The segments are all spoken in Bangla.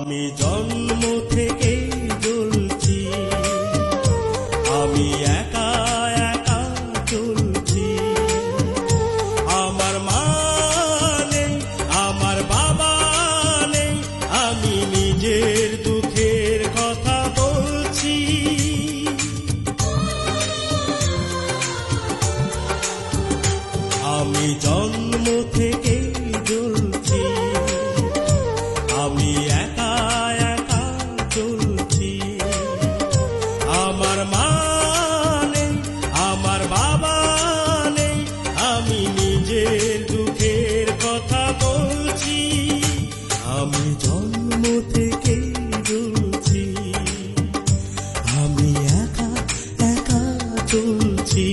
আমি জন্ম থেকে জ্বলছি, আমি একা একা চলছি। আমার মা নেই, আমার বাবা নেই, আমি নিজের দুঃখের কথা বলছি। আমি জন্ম থেকে জ্বলছি, আমি একা একা চলছি। আমার মা নেই, আমার বাবা নেই, আমি নিজের দুঃখের কথা বলছি। আমি জন্ম থেকে জ্বলছি, আমি একা একা চলছি।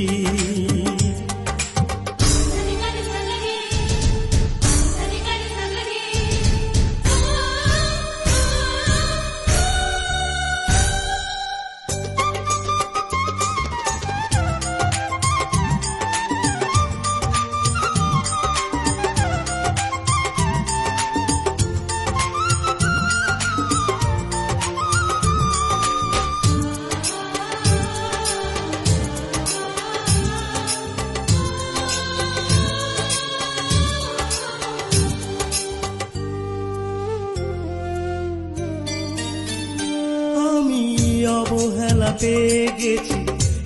অবহেলা পেয়ে গেছি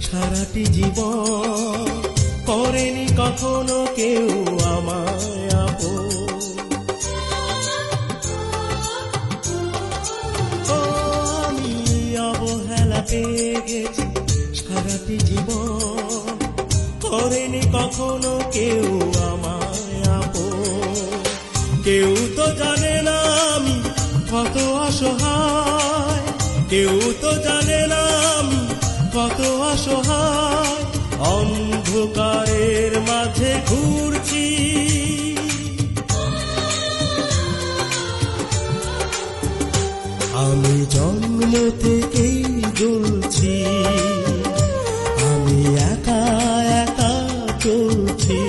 সারাটি জীবন, করেনি কখনো কেউ আমায় আপন। আমি অবহেলা পেয়ে গেছি সারাটি জীবন, করেনি কখনো কেউ আমায় আপন। কেউ তো জানে না আমি কত অসহায়, কেউ তো জানে না আমি কত অসহায়, অন্ধকারের মাঝে ঘুরছি। আমি জন্ম থেকেই জ্বলছি, আমি একা একা চলছি।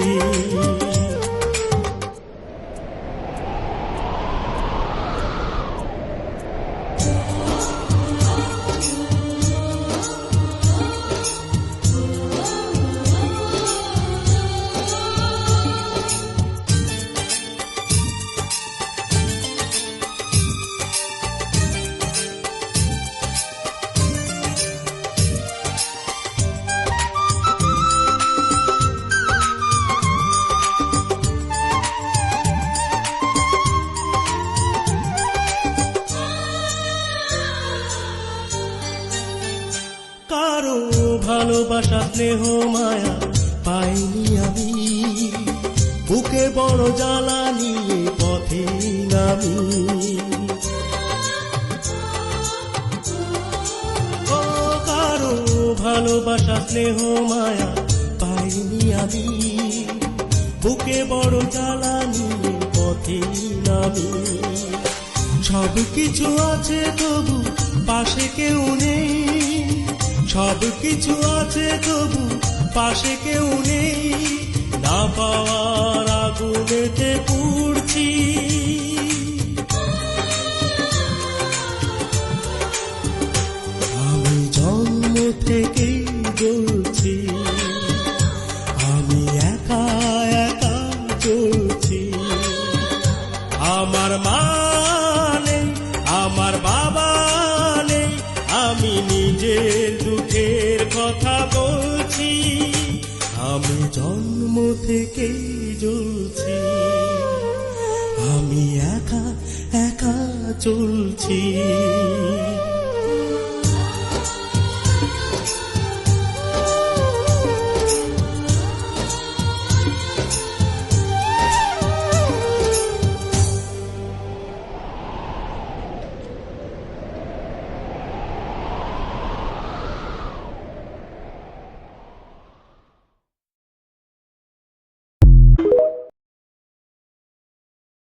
কারো ভালোবাসা স্নেহ মায়া পাইনি আমি, বুকে বড় জ্বালা নিয়ে পথে নামি। ও কারো ভালোবাসা স্নেহ মায়া পাইনি আমি, বুকে বড় জ্বালা নিয়ে পথে নামি। সব কিছু আছে তবু পাশে কেউ নেই, সব কিছু আছে তবু পাশে কেউ নেই, না পাওয়ার আগুনেতে পুড়ছি। আমি জন্ম থেকেই জ্বলছি, আমি একা একা চলছি। আমার মা নেই, আমার বাবা নেই, আমি নিজের দুঃখের কথা বলছি। আমি জন্ম থেকেই জ্বলছি, আমি একা একা চলছি।